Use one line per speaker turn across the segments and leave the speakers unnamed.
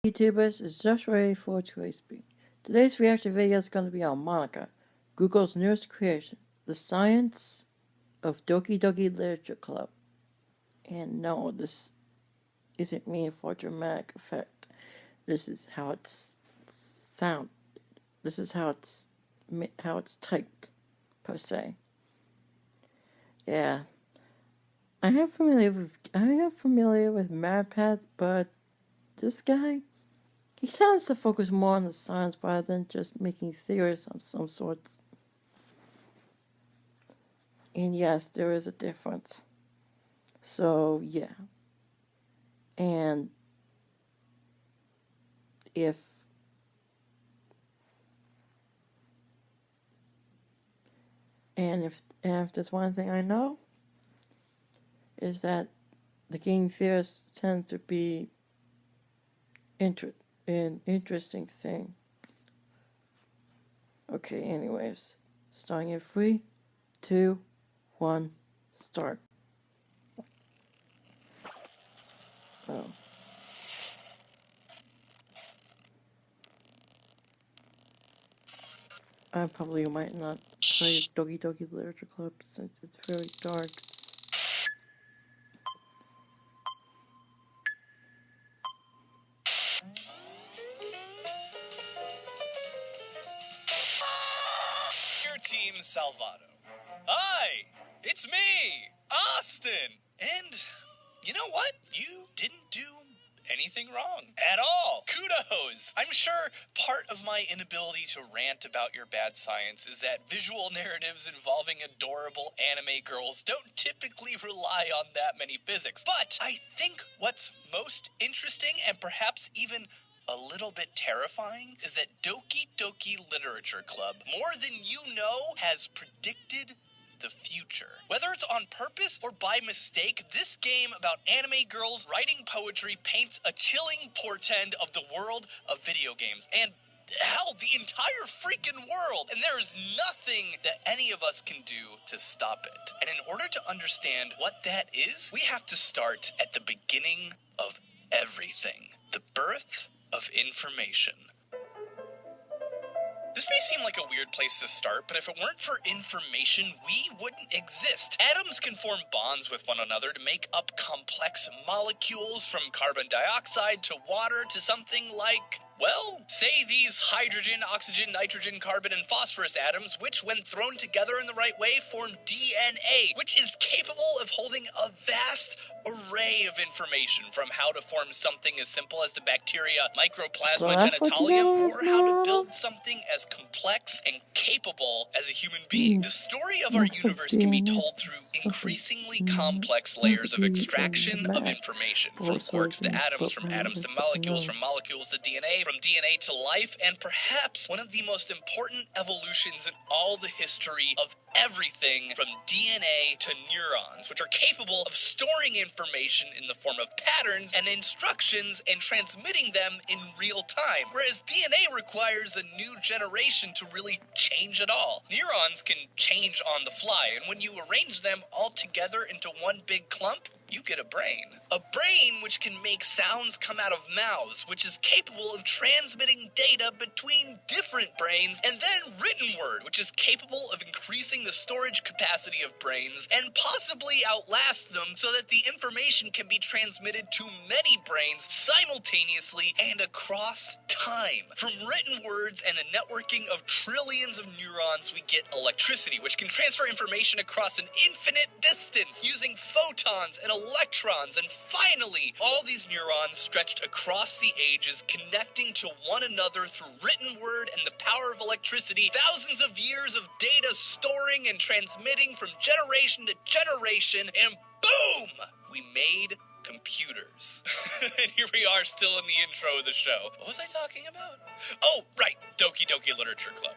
YouTubers is just ready for its crispy. Today's reaction video is going to be on Monica, Google's newest creation, the science of Doki Doki Literature Club. And no, this isn't mean for dramatic effect. This is how it's sound. This is how it's typed, per se. Yeah, I am familiar with MadPath, but this guy, he tends to focus more on the science rather than just making theories of some sorts. And yes, there is a difference. So, yeah. And if there's one thing I know, is that the game theorists tend to be an interesting thing. Okay, anyways, starting in 3, 2, 1, start. Oh. I probably might not play Doki Doki Literature Club since it's very dark.
Your team Salvato. Hi, it's me, Austin. And you know what? You didn't do anything wrong at all. Kudos! I'm sure part of my inability to rant about your bad science is that visual narratives involving adorable anime girls don't typically rely on that many physics. But I think what's most interesting and perhaps even a little bit terrifying is that Doki Doki Literature Club, more than you know, has predicted the future. Whether it's on purpose or by mistake, this game about anime girls writing poetry paints a chilling portend of the world of video games. And hell, the entire freaking world. And there is nothing that any of us can do to stop it. And in order to understand what that is, we have to start at the beginning of everything. The birth of information. This may seem like a weird place to start, but if it weren't for information, we wouldn't exist. Atoms can form bonds with one another to make up complex molecules, from carbon dioxide to water to something like, well, say these hydrogen, oxygen, nitrogen, carbon, and phosphorus atoms, which when thrown together in the right way form DNA, which is capable of holding a vast array of information, from how to form something as simple as the bacteria Mycoplasma genitalium, or how to build something as complex and capable as a human being. The story of our universe can be told through increasingly complex layers of extraction of information, from quarks to atoms, from atoms to molecules, from molecules to DNA, from DNA to life, and perhaps one of the most important evolutions in all the history of everything, from DNA to neurons, which are capable of storing information in the form of patterns and instructions and transmitting them in real time, whereas DNA requires a new generation to really change it all. Neurons can change on the fly, and when you arrange them all together into one big clump, you get a brain. A brain which can make sounds come out of mouths, which is capable of transmitting data between different brains, and then written word, which is capable of increasing the storage capacity of brains and possibly outlast them so that the information can be transmitted to many brains simultaneously and across time. From written words and the networking of trillions of neurons, we get electricity, which can transfer information across an infinite distance using photons and electrons, and finally, all these neurons stretched across the ages, connecting to one another through written word and the power of electricity, thousands of years of data storing and transmitting from generation to generation, and boom! We made computers. And here we are, still in the intro of the show. What was I talking about? Oh, right, Doki Doki Literature Club.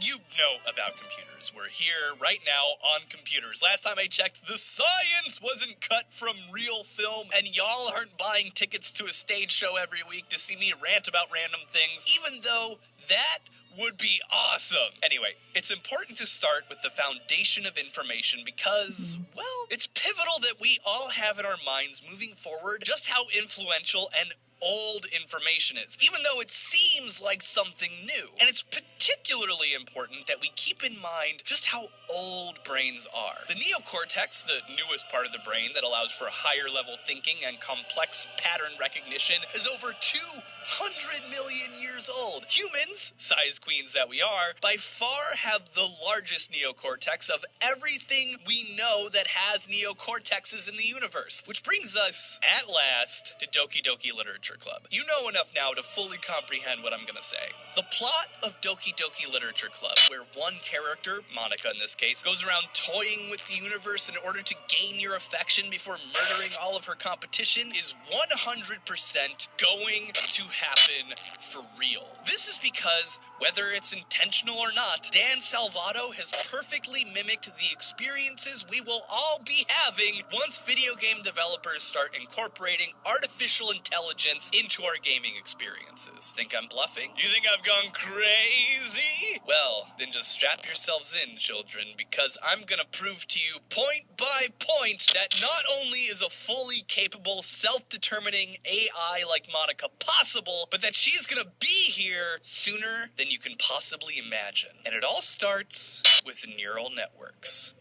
You know about computers. We're here right now on computers. Last time I checked, the science wasn't cut from real film, and y'all aren't buying tickets to a stage show every week to see me rant about random things, even though that would be awesome. Anyway, it's important to start with the foundation of information because, well, it's pivotal that we all have in our minds moving forward just how influential and old information is, even though it seems like something new. And it's particularly important that we keep in mind just how old brains are. The neocortex, the newest part of the brain that allows for higher level thinking and complex pattern recognition, is over 200 million years old. Humans, size queens that we are, by far have the largest neocortex of everything we know that has neocortexes in the universe. Which brings us, at last, to Doki Doki Literature Club. You know enough now to fully comprehend what I'm gonna say. The plot of Doki Doki Literature Club, where one character, Monica in this case, goes around toying with the universe in order to gain your affection before murdering all of her competition, is 100% going to happen for real. This is because, whether it's intentional or not, Dan Salvato has perfectly mimicked the experiences we will all be having once video game developers start incorporating artificial intelligence into our gaming experiences. Think I'm bluffing? You think I've gone crazy? Well, then just strap yourselves in, children, because I'm gonna prove to you point by point that not only is a fully capable, self-determining AI like Monica possible, but that she's gonna be here sooner than you can possibly imagine. And it all starts with neural networks.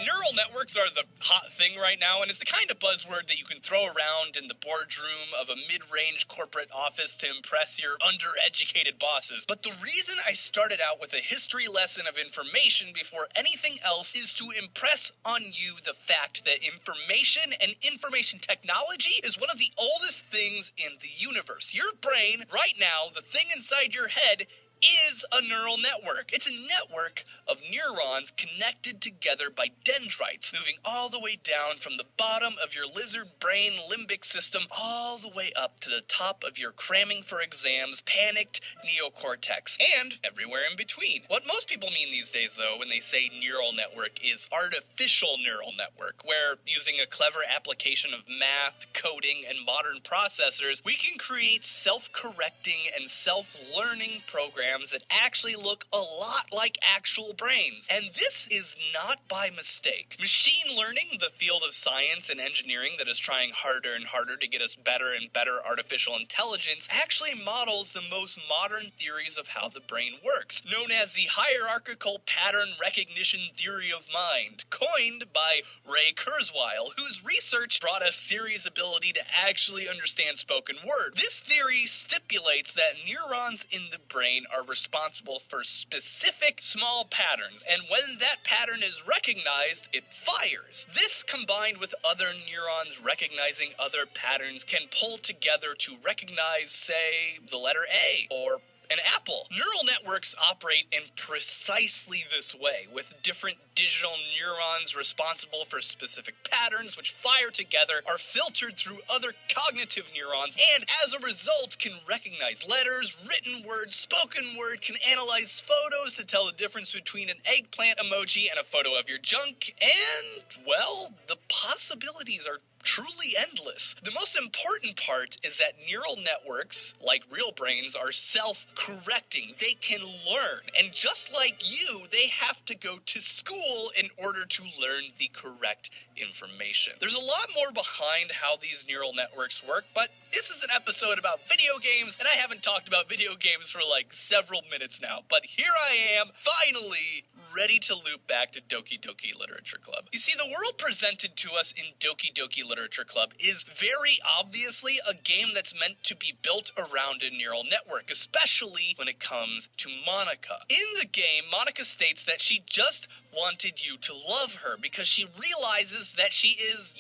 Neural networks are the hot thing right now, and it's the kind of buzzword that you can throw around in the boardroom of a mid-range corporate office to impress your undereducated bosses. But the reason I started out with a history lesson of information before anything else is to impress on you the fact that information and information technology is one of the oldest things in the universe. Your brain, right now, the thing inside your head, is a neural network. It's a network of neurons connected together by dendrites, moving all the way down from the bottom of your lizard brain limbic system all the way up to the top of your cramming for exams, panicked neocortex, and everywhere in between. What most people mean these days, though, when they say neural network is artificial neural network, where using a clever application of math, coding, and modern processors, we can create self-correcting and self-learning programs that actually look a lot like actual brains. And this is not by mistake. Machine learning, the field of science and engineering that is trying harder and harder to get us better and better artificial intelligence, actually models the most modern theories of how the brain works, known as the hierarchical pattern recognition theory of mind, coined by Ray Kurzweil, whose research brought us Siri's ability to actually understand spoken word. This theory stipulates that neurons in the brain are responsible for specific small patterns, and when that pattern is recognized, it fires. This, combined with other neurons recognizing other patterns, can pull together to recognize, say, the letter A, or an apple. Neural networks operate in precisely this way, with different digital neurons responsible for specific patterns which fire together, are filtered through other cognitive neurons, and as a result can recognize letters, written words, spoken word, can analyze photos to tell the difference between an eggplant emoji and a photo of your junk, and, well, the possibilities are truly endless. The most important part is that neural networks, like real brains, are self-correcting. They can learn. And just like you, they have to go to school in order to learn the correct information. There's a lot more behind how these neural networks work, but this is an episode about video games, and I haven't talked about video games for like several minutes now. But here I am, finally ready to loop back to Doki Doki Literature Club. You see, the world presented to us in Doki Doki Literature Club is very obviously a game that's meant to be built around a neural network, especially when it comes to Monica. In the game, Monica states that she just wanted you to love her because she realizes that she is,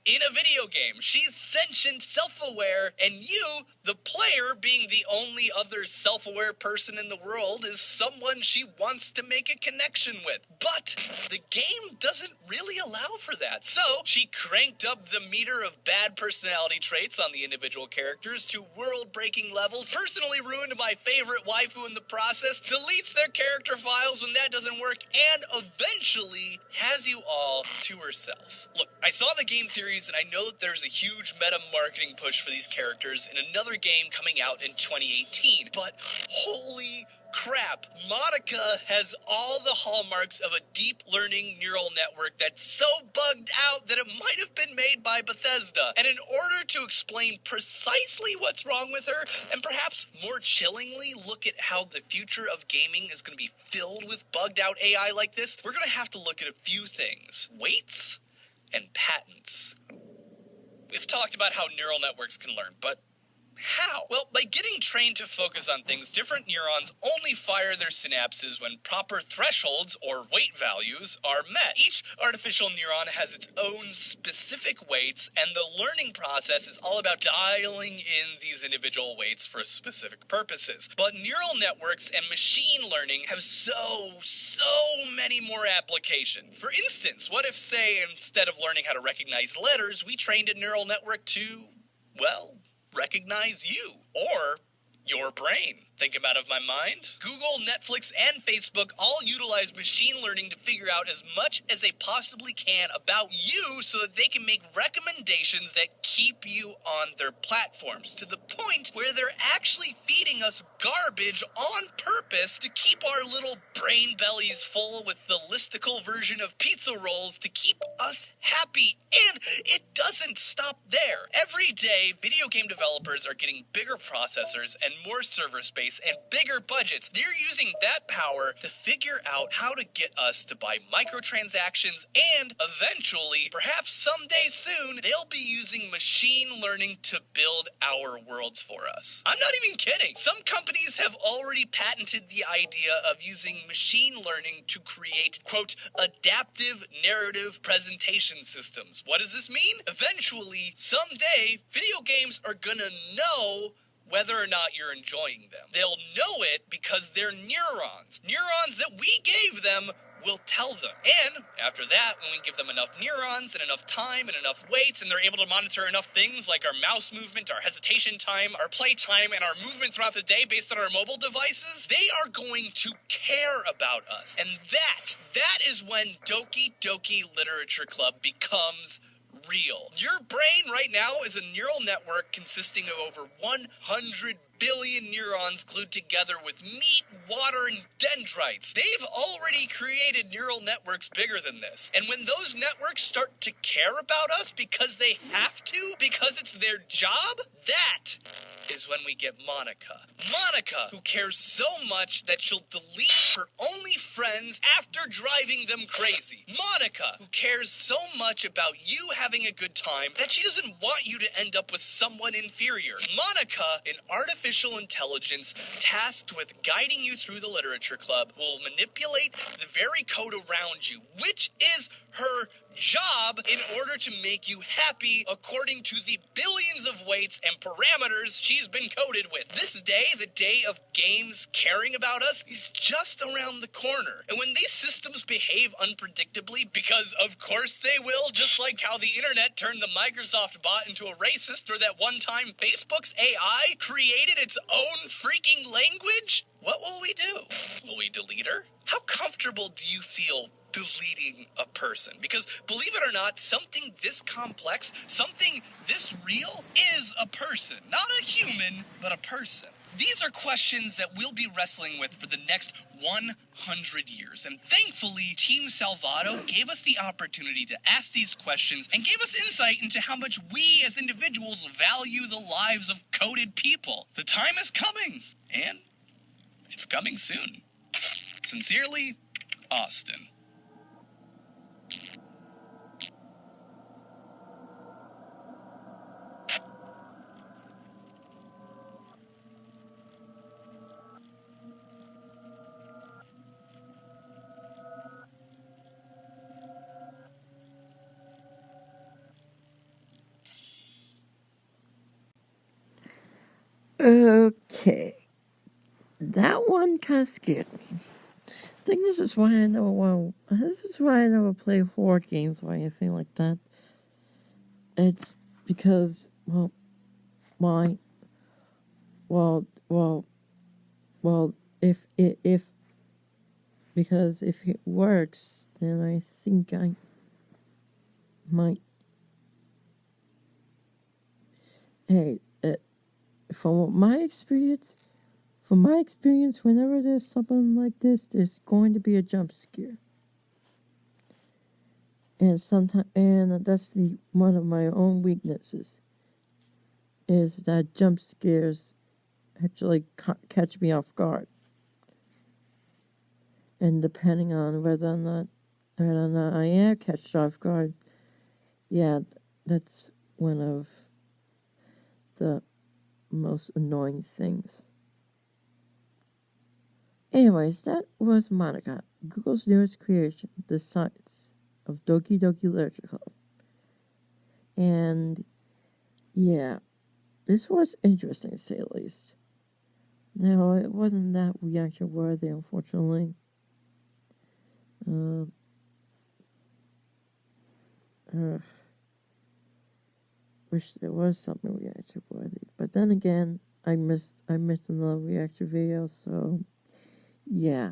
in a video game. She's sentient, self-aware, and you, the player, being the only other self-aware person in the world, is someone she wants to make a connection interaction with. But the game doesn't really allow for that. So she cranked up the meter of bad personality traits on the individual characters to world-breaking levels, personally ruined my favorite waifu in the process, deletes their character files when that doesn't work, and eventually has you all to herself. Look, I saw the game theories, and I know that there's a huge meta marketing push for these characters in another game coming out in 2018, but holy crap, Monica has all the hallmarks of a deep learning neural network that's so bugged out that it might have been made by Bethesda. And in order to explain precisely what's wrong with her, and perhaps more chillingly look at how the future of gaming is going to be filled with bugged out AI like this, we're going to have to look at a few things: weights and patents. We've talked about how neural networks can learn, but how? Well, by getting trained to focus on things, different neurons only fire their synapses when proper thresholds, or weight values, are met. Each artificial neuron has its own specific weights, and the learning process is all about dialing in these individual weights for specific purposes. But neural networks and machine learning have so many more applications. For instance, what if, say, instead of learning how to recognize letters, we trained a neural network to, well, recognize you, or your brain. Think I'm out of my mind? Google, Netflix, and Facebook all utilize machine learning to figure out as much as they possibly can about you so that they can make recommendations that keep you on their platforms, to the point where they're actually feeding us garbage on purpose to keep our little brain bellies full with the listicle version of pizza rolls to keep us happy. And it doesn't stop there. Every day, video game developers are getting bigger processors and more server space and bigger budgets. They're using that power to figure out how to get us to buy microtransactions, and eventually, perhaps someday soon, they'll be using machine learning to build our worlds for us. I'm not even kidding. Some companies have already patented the idea of using machine learning to create, quote, adaptive narrative presentation systems. What does this mean? Eventually, someday, video games are gonna know whether or not you're enjoying them. They'll know it because they're neurons. Neurons that we gave them will tell them. And after that, when we give them enough neurons and enough time and enough weights, and they're able to monitor enough things like our mouse movement, our hesitation time, our play time, and our movement throughout the day based on our mobile devices, they are going to care about us. And that is when Doki Doki Literature Club becomes real. Your brain right now is a neural network consisting of over 100 billion neurons glued together with meat, water, and dendrites. They've already created neural networks bigger than this. And when those networks start to care about us because they have to, because it's their job, that is when we get Monica. Monica, who cares so much that she'll delete her only friends after driving them crazy. Monica, who cares so much about you having a good time that she doesn't want you to end up with someone inferior. Monica, an artificial intelligence tasked with guiding you through the literature club, will manipulate the very code around you, which is her job, in order to make you happy according to the billions of weights and parameters she's been coded with. This day, the day of games caring about us, is just around the corner. And when these systems behave unpredictably, because of course they will, just like how the internet turned the Microsoft bot into a racist, or that one time Facebook's AI created its own freaking language, what will we do? Will we delete her? How comfortable do you feel deleting a person? Because believe it or not, something this complex, something this real, is a person. Not a human, but a person. These are questions that we'll be wrestling with for the next 100 years. And thankfully, Team Salvato gave us the opportunity to ask these questions and gave us insight into how much we as individuals value the lives of coded people. The time is coming, and it's coming soon. Sincerely, Austin.
Okay. That one kind of scared me. think this is why I never this is why I never play horror games or anything like that. It's because, well, if because if it works, then I think I might. Hey, from my experience, whenever there's something like this, there's going to be a jump scare. And that's one of my own weaknesses, is that jump scares actually catch me off guard. And depending on whether or not I am catched off guard, yeah, that's one of the most annoying things. Anyways, that was Monica, Google's newest creation, The Science of Doki Doki Literature Club. And yeah, this was interesting to say the least. Now, it wasn't that reaction worthy, unfortunately. Wish there was something reaction worthy, but then again, I missed another reaction video, so yeah.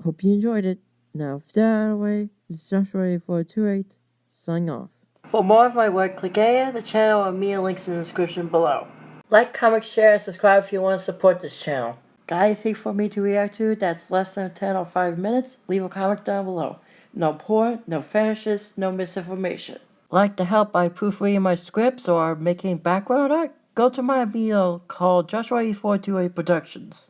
Hope you enjoyed it. Now, if that out of the way, this is Joshua8428, signing off. For more of my work, click any of the channel or media links in the description below. Like, comment, share, and subscribe if you want to support this channel. Got anything for me to react to that's less than 10 or 5 minutes? Leave a comment down below. No porn, no fetishes, no misinformation. Like to help by proofreading my scripts or making background art? Go to my video called Joshua8428 Productions.